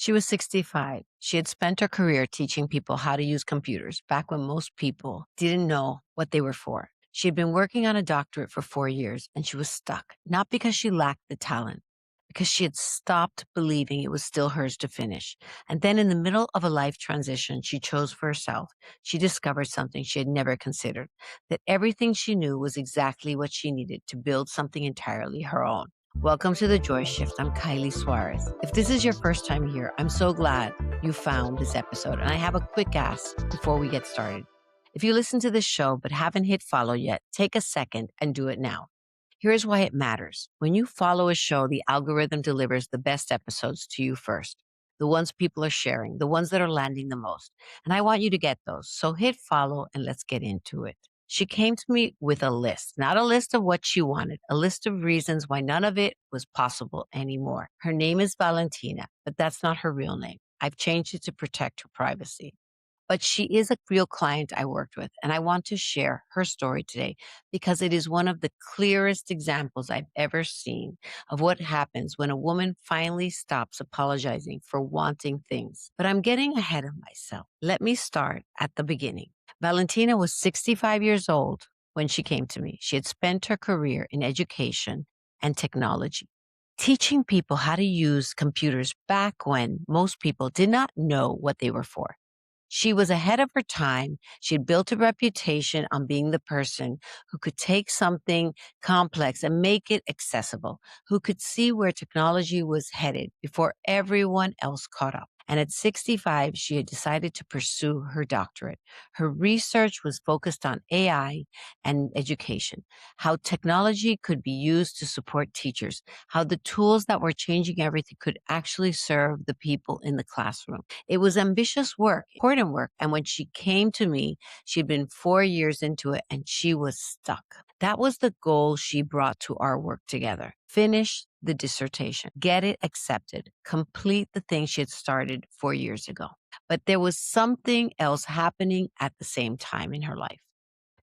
She was 65. She had spent her career teaching people how to use computers back when most people didn't know what they were for. She had been working on a doctorate for 4 years and she was stuck, not because she lacked the talent, because she had stopped believing it was still hers to finish. And then in the middle of a life transition she chose for herself, she discovered something she had never considered, that everything she knew was exactly what she needed to build something entirely her own. Welcome to The Joy Shift. I'm Kylie Suarez. If this is your first time here, I'm so glad you found this episode. And I have a quick ask before we get started. If you listen to this show but haven't hit follow yet, take a second and do it now. Here's why it matters. When you follow a show, the algorithm delivers the best episodes to you first, the ones people are sharing, the ones that are landing the most. And I want you to get those. So hit follow and let's get into it. She came to me with a list, not a list of what she wanted, a list of reasons why none of it was possible anymore. Her name is Valentina, but that's not her real name. I've changed it to protect her privacy. But she is a real client I worked with, and I want to share her story today because it is one of the clearest examples I've ever seen of what happens when a woman finally stops apologizing for wanting things. But I'm getting ahead of myself. Let me start at the beginning. Valentina was 65 years old when she came to me. She had spent her career in education and technology, teaching people how to use computers back when most people did not know what they were for. She was ahead of her time. She had built a reputation on being the person who could take something complex and make it accessible, who could see where technology was headed before everyone else caught up. And at 65, she had decided to pursue her doctorate. Her research was focused on AI and education, how technology could be used to support teachers, how the tools that were changing everything could actually serve the people in the classroom. It was ambitious work, important work. And when she came to me, she'd been 4 years into it and she was stuck. That was the goal she brought to our work together. Finish the dissertation, get it accepted, complete the thing she had started 4 years ago. But there was something else happening at the same time in her life.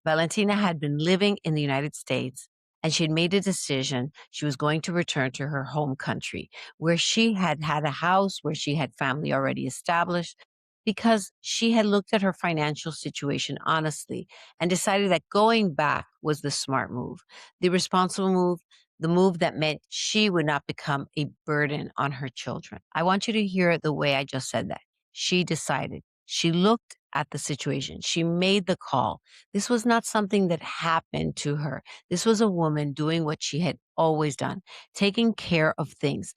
Valentina had been living in the United States and she had made a decision she was going to return to her home country, where she had had a house, where she had family already established, because she had looked at her financial situation honestly and decided that going back was the smart move, the responsible move, the move that meant she would not become a burden on her children. I want you to hear it the way I just said that. She decided. She looked at the situation. She made the call. This was not something that happened to her. This was a woman doing what she had always done, taking care of things,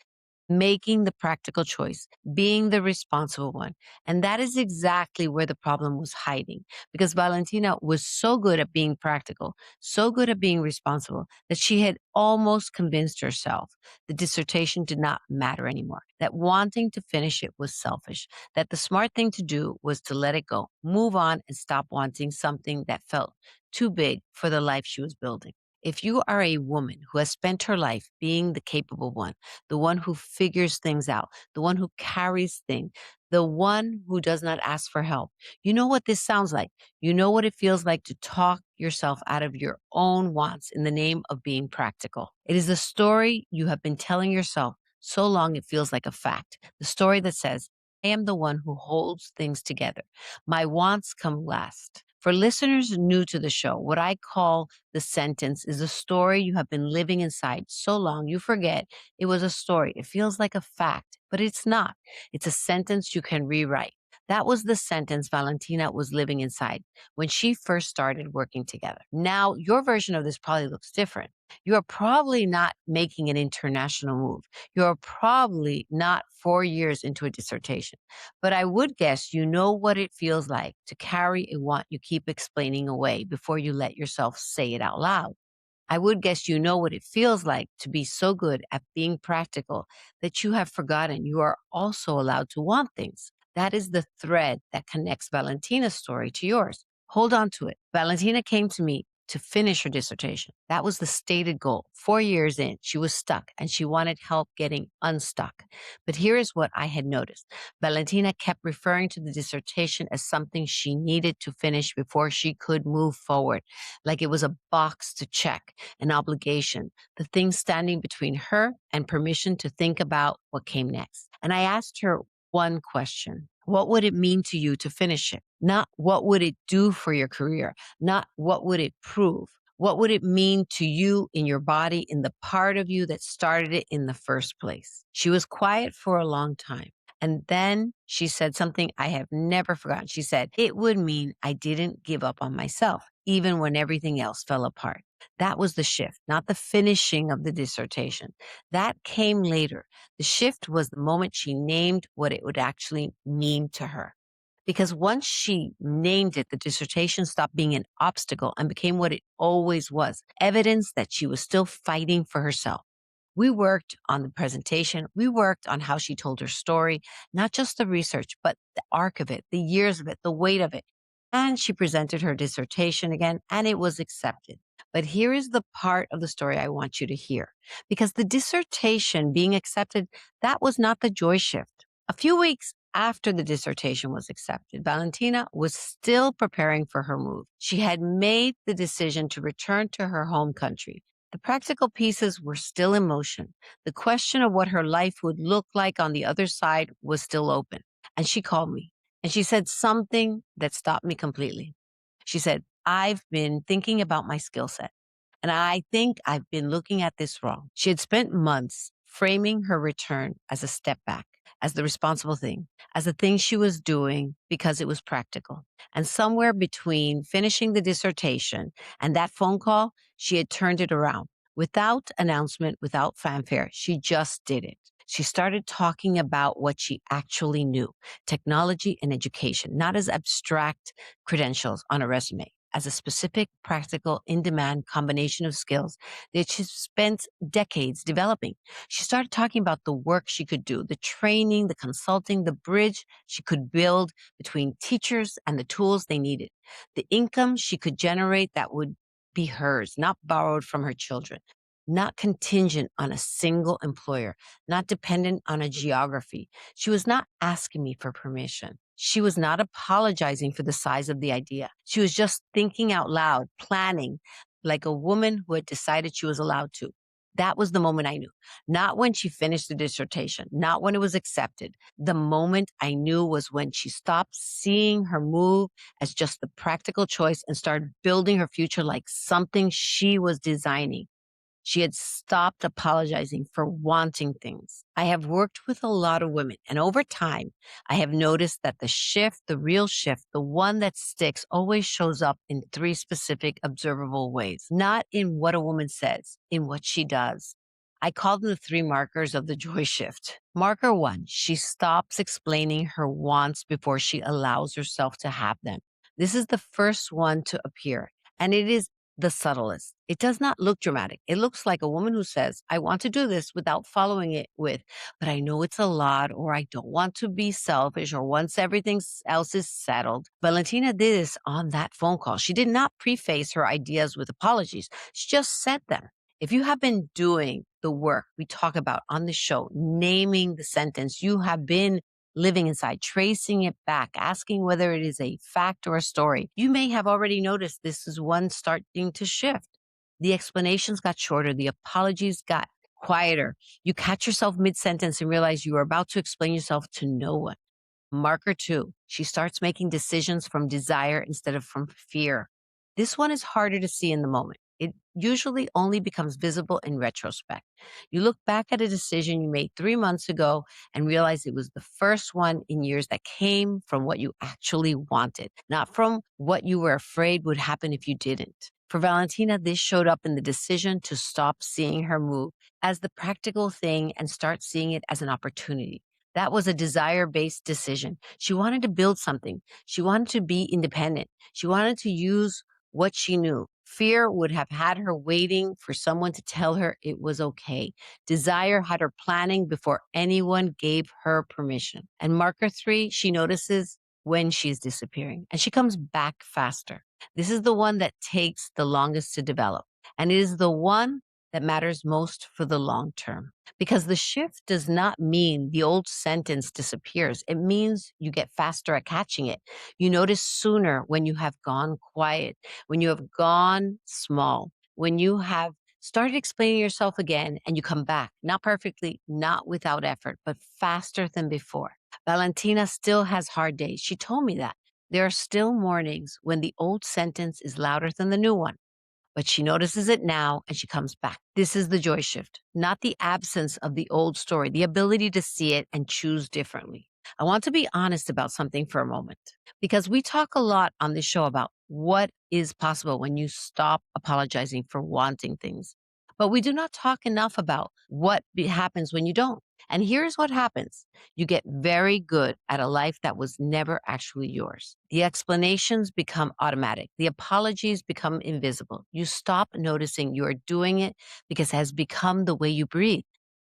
making the practical choice, being the responsible one. And that is exactly where the problem was hiding, because Valentina was so good at being practical, so good at being responsible, that she had almost convinced herself the dissertation did not matter anymore, that wanting to finish it was selfish, that the smart thing to do was to let it go, move on, and stop wanting something that felt too big for the life she was building. If you are a woman who has spent her life being the capable one, the one who figures things out, the one who carries things, the one who does not ask for help, you know what this sounds like. You know what it feels like to talk yourself out of your own wants in the name of being practical. It is the story you have been telling yourself so long it feels like a fact. The story that says, I am the one who holds things together. My wants come last. For listeners new to the show, what I call the sentence is a story you have been living inside so long you forget it was a story. It feels like a fact, but it's not. It's a sentence you can rewrite. That was the sentence Valentina was living inside when she first started working together. Now, your version of this probably looks different. You are probably not making an international move. You're probably not 4 years into a dissertation. But I would guess you know what it feels like to carry a want you keep explaining away before you let yourself say it out loud. I would guess you know what it feels like to be so good at being practical that you have forgotten you are also allowed to want things. That is the thread that connects Valentina's story to yours. Hold on to it. Valentina came to me to finish her dissertation. That was the stated goal. 4 years in, she was stuck and she wanted help getting unstuck. But here is what I had noticed. Valentina kept referring to the dissertation as something she needed to finish before she could move forward, like it was a box to check, an obligation, the thing standing between her and permission to think about what came next. And I asked her, One question. What would it mean to you to finish it? Not what would it do for your career? Not what would it prove? What would it mean to you in your body, in the part of you that started it in the first place? She was quiet for a long time. And then she said something I have never forgotten. She said, it would mean I didn't give up on myself, even when everything else fell apart. That was the shift, not the finishing of the dissertation. That came later. The shift was the moment she named what it would actually mean to her. Because once she named it, the dissertation stopped being an obstacle and became what it always was, evidence that she was still fighting for herself. We worked on the presentation. We worked on how she told her story, not just the research, but the arc of it, the years of it, the weight of it. And she presented her dissertation again, and it was accepted. But here is the part of the story I want you to hear, because the dissertation being accepted, that was not the joy shift. A few weeks after the dissertation was accepted, Valentina was still preparing for her move. She had made the decision to return to her home country. The practical pieces were still in motion. The question of what her life would look like on the other side was still open. And she called me and she said something that stopped me completely. She said, I've been thinking about my skill set, and I think I've been looking at this wrong. She had spent months framing her return as a step back, as the responsible thing, as the thing she was doing because it was practical. And somewhere between finishing the dissertation and that phone call, she had turned it around. Without announcement, without fanfare, she just did it. She started talking about what she actually knew, technology and education, not as abstract credentials on a resume, as a specific, practical, in demand combination of skills that she spent decades developing. She started talking about the work she could do, the training, the consulting, the bridge she could build between teachers and the tools they needed, the income she could generate that would be hers, not borrowed from her children, not contingent on a single employer, not dependent on a geography. She was not asking me for permission. She was not apologizing for the size of the idea. She was just thinking out loud, planning like a woman who had decided she was allowed to. That was the moment I knew. Not when she finished the dissertation, not when it was accepted. The moment I knew was when she stopped seeing her move as just the practical choice and started building her future like something she was designing. She had stopped apologizing for wanting things. I have worked with a lot of women, and over time, I have noticed that the shift, the real shift, the one that sticks, always shows up in three specific observable ways, not in what a woman says, in what she does. I call them the three markers of the joy shift. Marker one, she stops explaining her wants before she allows herself to have them. This is the first one to appear, and it is the subtlest. It does not look dramatic. It looks like a woman who says, I want to do this without following it with, but I know it's a lot, or I don't want to be selfish, or once everything else is settled. Valentina did this on that phone call. She did not preface her ideas with apologies. She just said them. If you have been doing the work we talk about on the show, naming the sentence, you have been living inside, tracing it back, asking whether it is a fact or a story. You may have already noticed this is one starting to shift. The explanations got shorter, the apologies got quieter. You catch yourself mid sentence and realize you are about to explain yourself to no one. Marker two, she starts making decisions from desire instead of from fear. This one is harder to see in the moment. It usually only becomes visible in retrospect. You look back at a decision you made 3 months ago and realize it was the first one in years that came from what you actually wanted, not from what you were afraid would happen if you didn't. For Valentina, this showed up in the decision to stop seeing her move as the practical thing and start seeing it as an opportunity. That was a desire based decision. She wanted to build something. She wanted to be independent. She wanted to use what she knew. Fear would have had her waiting for someone to tell her it was okay. Desire had her planning before anyone gave her permission. And marker three, she notices when she's disappearing and she comes back faster. This is the one that takes the longest to develop. And it is the one that matters most for the long term. Because the shift does not mean the old sentence disappears. It means you get faster at catching it. You notice sooner when you have gone quiet, when you have gone small, when you have started explaining yourself again and you come back, not perfectly, not without effort, but faster than before. Valentina still has hard days. She told me that. There are still mornings when the old sentence is louder than the new one, but she notices it now and she comes back. This is the joy shift, not the absence of the old story, the ability to see it and choose differently. I want to be honest about something for a moment because we talk a lot on this show about what is possible when you stop apologizing for wanting things. But we do not talk enough about what happens when you don't. And here's what happens: you get very good at a life that was never actually yours. The explanations become automatic, the apologies become invisible. You stop noticing you are doing it because it has become the way you breathe.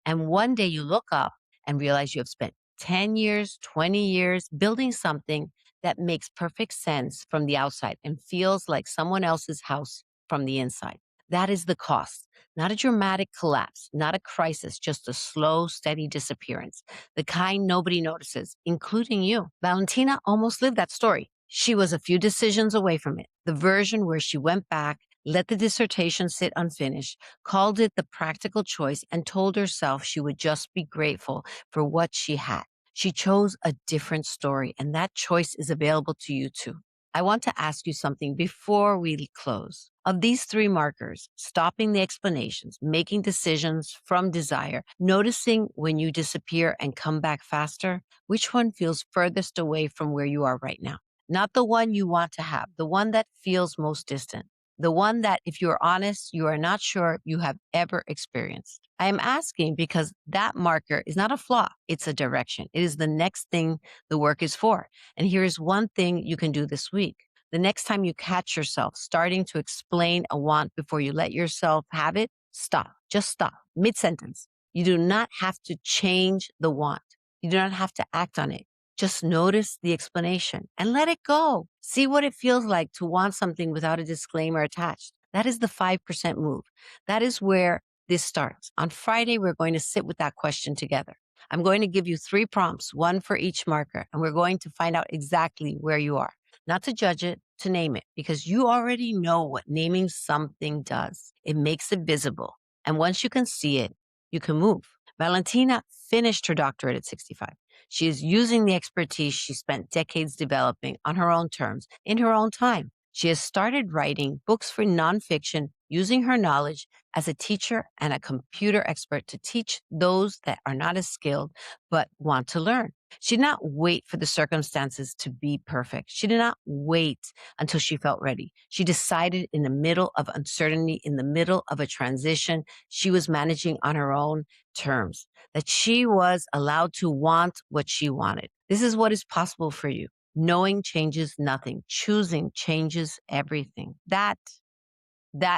And one day you look up and realize you have spent 10 years, 20 years building something that makes perfect sense from the outside and feels like someone else's house from the inside. That is the cost. Not a dramatic collapse, not a crisis, just a slow, steady disappearance, the kind nobody notices, including you. Valentina almost lived that story. She was a few decisions away from it, the version where she went back, let the dissertation sit unfinished, called it the practical choice, and told herself she would just be grateful for what she had. She chose a different story, and that choice is available to you too. I want to ask you something before we close. Of these three markers, stopping the explanations, making decisions from desire, noticing when you disappear and come back faster, which one feels furthest away from where you are right now? Not the one you want to have, the one that feels most distant, the one that, if you're honest, you are not sure you have ever experienced. I am asking because that marker is not a flaw, it's a direction. It is the next thing the work is for. And here's one thing you can do this week. The next time you catch yourself starting to explain a want before you let yourself have it, stop. Just stop. Mid sentence. You do not have to change the want. You do not have to act on it. Just notice the explanation and let it go. See what it feels like to want something without a disclaimer attached. That is the 5% move. That is where this starts. On Friday, we're going to sit with that question together. I'm going to give you 3 prompts, one for each marker, and we're going to find out exactly where you are. Not to judge it, to name it, because you already know what naming something does. It makes it visible. And once you can see it, you can move. Valentina finished her doctorate at 65. She is using the expertise she spent decades developing on her own terms, in her own time. She has started writing books for nonfiction, using her knowledge as a teacher and a computer expert to teach those that are not as skilled but want to learn. She did not wait for the circumstances to be perfect. She did not wait until she felt ready. She decided in the middle of uncertainty, in the middle of a transition, she was managing on her own terms, that she was allowed to want what she wanted. This is what is possible for you. Knowing changes nothing. Choosing changes everything. That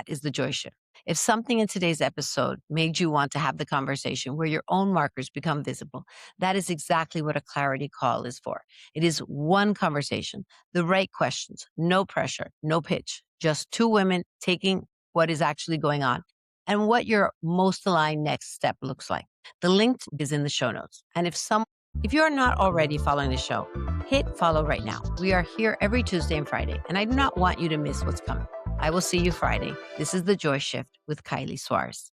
is the joy shift. If something in today's episode made you want to have the conversation where your own markers become visible, that is exactly what a clarity call is for. It is one conversation, the right questions, no pressure, no pitch, just 2 women taking what is actually going on and what your most aligned next step looks like. The link is in the show notes. And if you're not already following the show, hit follow right now. We are here every Tuesday and Friday, and I do not want you to miss what's coming. I will see you Friday. This is The Joy Shift with Kylie Suarez.